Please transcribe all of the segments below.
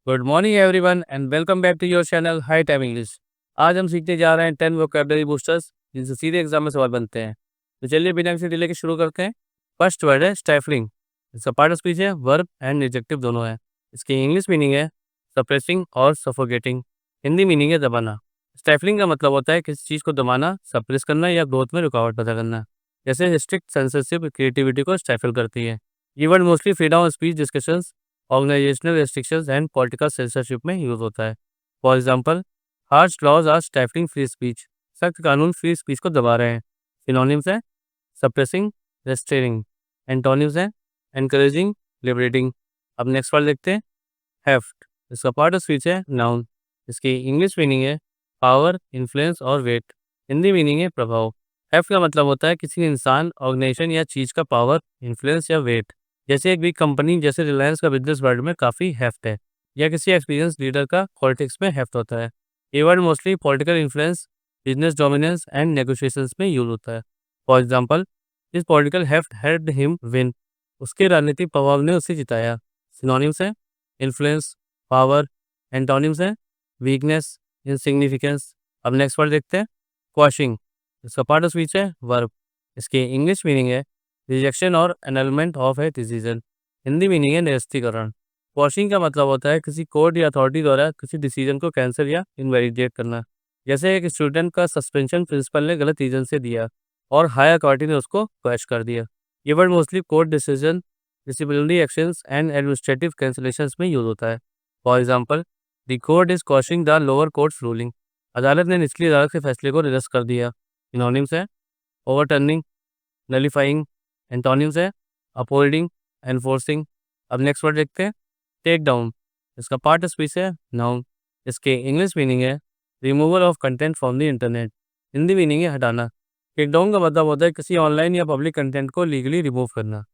Good morning everyone and welcome back to your channel high time English. आज हम सीखने जा रहे हैं 10 वोकैबुलरी बूस्टर्स जिनसे सीधे एग्जाम में सवाल बनते हैं। तो चलिए बिना किसी डिले के शुरू करते हैं। फर्स्ट वर्ड है स्टाइफलिंग। इसका पार्ट ऑफ स्पीच है वर्ब एंड एडजेक्टिव दोनों है। इसकी इंग्लिश मीनिंग है सप्रेसिंग और सफोकेटिंग। हिंदी मीनिंग है दबाना। स्टाइफलिंग का मतलब होता है किसी चीज़ को दबाना, सप्रेस करना या ग्रोथ में रुकावट पैदा करना। जैसे स्ट्रिक्ट सेंसरशिप क्रिएटिविटी को स्टाइफल करती है। ये word mostly freedom of speech discussions, organisational restrictions and political censorship में यूज होता है। For example, harsh laws are stifling free speech. सख्त कानून फ्री स्पीच को दबा रहे हैं। सिनोनिम्स है सप्रेसिंग, रेस्ट्रेनिंग। एंटोनिम्स है एनकरेजिंग, लिबरेटिंग। अब नेक्स्ट वर्ड देखते हैं हेफ्ट। इसका पार्ट ऑफ स्पीच है नाउन। इसकी इंग्लिश मीनिंग है पावर, इन्फ्लुएंस और वेट। हिंदी मीनिंग है प्रभाव। हेफ्ट का मतलब होता है किसी इंसान, ऑर्गेनाइजेशन या चीज का पावर, इन्फ्लुएंस या वेट। जैसे एक बिग कंपनी जैसे रिलायंस का बिजनेस वर्ल्ड में काफ़ी हेफ्ट है, या किसी एक्सपीरियंस लीडर का पॉलिटिक्स में हेफ्ट होता है। ये word mostly political influence, business dominance and negotiations में यूज होता है। For example, this political heft helped him win. उसके राजनीतिक प्रभाव ने उसे जिताया। सिनोनिम्स है इन्फ्लुएंस, पावर। एंटोनिम्स है वीकनेस, इनसिग्निफिकेंस। अब नेक्स्ट वर्ड देखते हैं क्वॉशिंग। इसका पार्ट ऑफ स्पीच है वर्ब। इसकी इंग्लिश मीनिंग है रिजेक्शन और annulment of a decision. Hindi meaning है निरस्तीकरण। क्वॉशिंग का मतलब होता है किसी कोर्ट या अथॉरिटी द्वारा किसी डिसीजन को कैंसिल या इनवैलिडेट करना। जैसे एक स्टूडेंट का सस्पेंशन प्रिंसिपल ने गलत रीजन से दिया और हायर अथॉरिटी ने उसको क्वैश कर दिया। ये word mostly court decision, disciplinary actions and administrative cancellations में यूज होता है। For example, the court is quashing the lower courts ruling. अदालत ने निचली अदालत के फैसले को निरस्त कर दिया। सिनोनिम्स है ओवरटर्निंग, नलीफाइंग। एंटोनिम्स है अपहोल्डिंग, एनफोर्सिंग। अब नेक्स्ट वर्ड देखते हैं टेक डाउन। इसका पार्ट ऑफ स्पीच है नाउन। इसके इंग्लिश मीनिंग है removal of content from the internet. Hindi meaning है हटाना। टेक डाउन का मतलब होता है किसी ऑनलाइन या पब्लिक कंटेंट को लीगली रिमूव करना।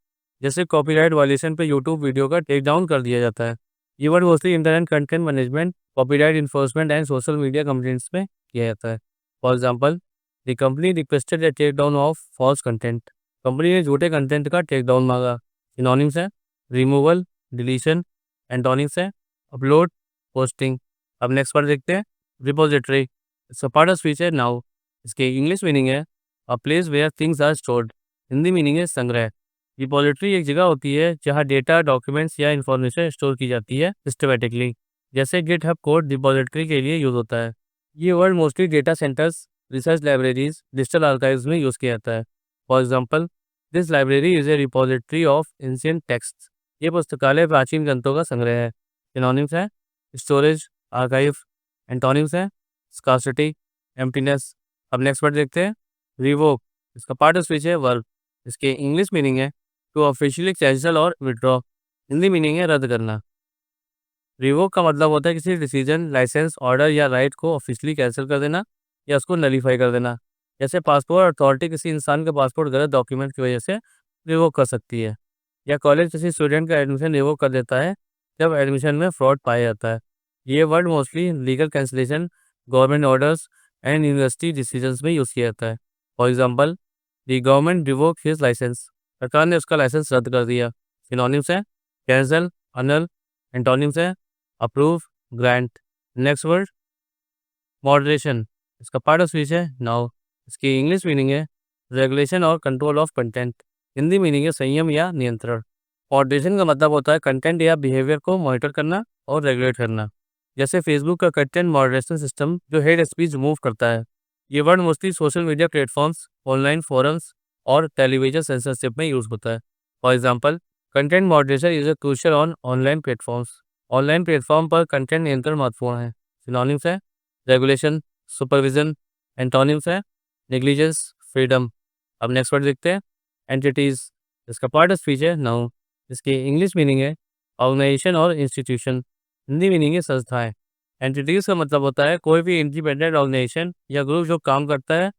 जैसे कॉपीराइट वायलेशन पे यूट्यूब वीडियो का टेक डाउन कर दिया जाता है। ये word mostly internet content management, copyright enforcement and social media complaints में किया जाता है। For example, the company requested a take down of false content. Company ने झूठे कंटेंट का टेक डाउन मांगा। सिनोनिम्स है रिमूवल, डिलीशन। एंटोनिम्स है अपलोड, पोस्टिंग। अब नेक्स्ट वर्ड देखते हैं रिपोजिटरी। इसका पार्ट ऑफ स्पीच है नाउ। इसकी इंग्लिश मीनिंग है a place where things are stored. Hindi meaning है संग्रह। रिपोजिटरी एक जगह होती है जहाँ डेटा, डॉक्यूमेंट्स या इंफॉर्मेशन स्टोर की जाती है सिस्टमेटिकली। जैसे गिटहब कोड रिपोजिटरी के लिए यूज होता है। ये word mostly data centres, research libraries, digital archives में यूज किया जाता है। For example, this library is a repository of ancient text. ये पुस्तकालय प्राचीन ग्रंथों का संग्रह है। सिनोनिम्स है स्टोरेज, आर्काइव। एंटोनिम्स है स्कार्सिटी, एम्प्टीनेस। अब नेक्स्ट वर्ड देखते हैं रिवोक। इसका पार्ट ऑफ स्पीच है वर्ब। इसके इंग्लिश मीनिंग है टू ऑफिशियली कैंसिल और विड्रॉ। हिंदी मीनिंग है रद्द करना। रिवोक का मतलब होता है किसी डिसीजन, लाइसेंस, ऑर्डर या राइट को ऑफिशियली कैंसिल कर देना या उसको नलीफाई कर देना। जैसे पासपोर्ट अथॉरिटी किसी इंसान का पासपोर्ट गलत डॉक्यूमेंट की वजह से रिवोक कर सकती है, या कॉलेज किसी स्टूडेंट का एडमिशन रिवोक कर देता है जब एडमिशन में फ्रॉड पाया जाता है। ये word mostly legal cancellation, government orders and university decisions में यूज़ किया जाता है। For example, the government revoke his licence. सरकार ने उसका लाइसेंस रद्द कर दिया। सिनोनिम्स है कैंसल, अनल। एंटोनिम्स है approve, grant. Next word moderation. इसका पार्ट ऑफ स्पीच है नाउ। इसकी इंग्लिश मीनिंग है रेगुलेशन और control of content. Hindi meaning है संयम या नियंत्रण। मॉडरेशन का मतलब होता है कंटेंट या बिहेवियर को मॉनिटर करना और रेगुलेट करना। जैसे फेसबुक का कंटेंट मॉडरेशन सिस्टम जो हेट स्पीच रिमूव करता है। ये word mostly social media platforms, online forums और टेलीविजन सेंसरशिप में यूज होता है। For example, content moderation is a crucial on online platforms. Online platform पर कंटेंट नियंत्रण महत्वपूर्ण है। सिनोनिम्स है रेगुलेशन, सुपरविजन। एंटोनिम्स है नेग्लिजेंस, फ्रीडम। अब नेक्स्ट वर्ड देखते हैं एंटिटीज। इसका पार्ट ऑफ स्पीच है नाउन। इसकी इंग्लिश मीनिंग है ऑर्गेनाइजेशन और इंस्टीट्यूशन। हिंदी मीनिंग है संस्थाएं। एंटिटीज का मतलब होता है कोई भी इंडिपेंडेंट ऑर्गेनाइजेशन या ग्रुप जो काम करता है।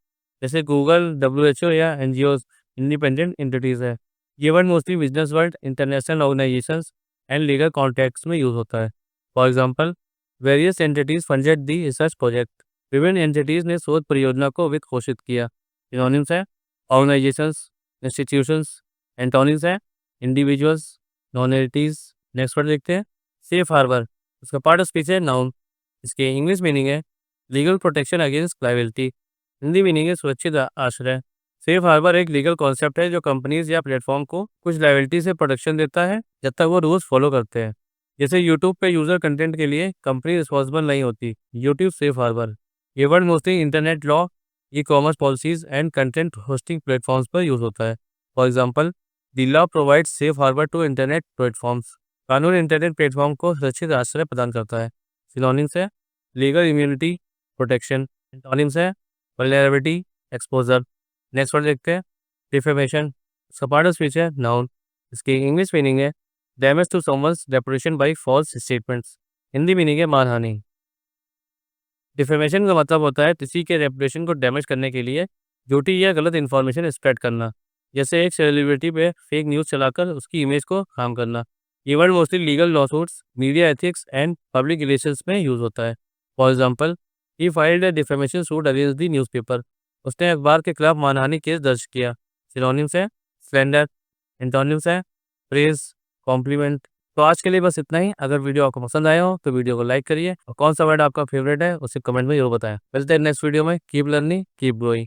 जैसे गूगल, डब्ल्यूएचओ या एनजीओ इंडिपेंडेंट एंटिटीज है। ये word mostly business world, international organisations and legal contacts में यूज होता है। For example, various entities funded the research project. विभिन्न एंटिटीज ने शोध परियोजना को वित्त घोषित किया। सिनोनिम्स है ऑर्गेनाइजेशंस, इंस्टीट्यूशंस। एंटोनिम्स है individuals, non entities. Next word देखते हैं सेफ हार्बर। इसका पार्ट ऑफ स्पीच है नाउन। इसकी इंग्लिश मीनिंग है legal protection against liability. Hindi meaning है सुरक्षित आश्रय। सेफ हार्बर एक लीगल कॉन्सेप्ट है जो कंपनीज या प्लेटफॉर्म को कुछ लायबिलिटी से प्रोटेक्शन देता है जब तक वो रूल्स फॉलो करते हैं। जैसे यूट्यूब पे यूजर कंटेंट के लिए कंपनी रिस्पॉन्सिबल नहीं होती। यूट्यूब सेफ हार्बर ये word mostly internet law, e commerce policies and content hosting platforms पर यूज होता है। For example, the law provides safe harbour to internet platforms. कानून इंटरनेट प्लेटफॉर्म को सुरक्षित आश्रय प्रदान करता है। सिनोनिम्स है लीगल इम्यूनिटी, प्रोटेक्शन। एंटोनिम्स है वल्नरेबिलिटी, एक्सपोजर। नेक्स्ट वर्ड देखते हैं डिफेमेशन। इसका पार्ट ऑफ स्पीच है नाउन। इसकी इंग्लिश मीनिंग है damage to someone's reputation bye false statements. Hindi meaning है मानहानि। डिफेमेशन का मतलब होता है किसी के रेपुटेशन को डैमेज करने के लिए झूठी या गलत इन्फॉर्मेशन स्प्रेड करना, जैसे एक सेलिब्रिटी पे फेक न्यूज़ चलाकर उसकी इमेज को हार्म करना। ये word mostly legal lawsuits, media ethics and public relations में यूज होता है। For example, he filed a defamation suit against the newspaper. उसने अखबार के खिलाफ मानहानि केस दर्ज किया। सिनोनिम्स है स्लैंडर। एंटोनिम्स है प्रेज, कॉम्प्लीमेंट। तो आज के लिए बस इतना ही। अगर वीडियो आपको पसंद आया हो तो वीडियो को लाइक करिए और कौन सा वर्ड आपका फेवरेट है उसे कमेंट में जरूर बताएं। मिलते हैं नेक्स्ट वीडियो में। Keep learning, keep growing.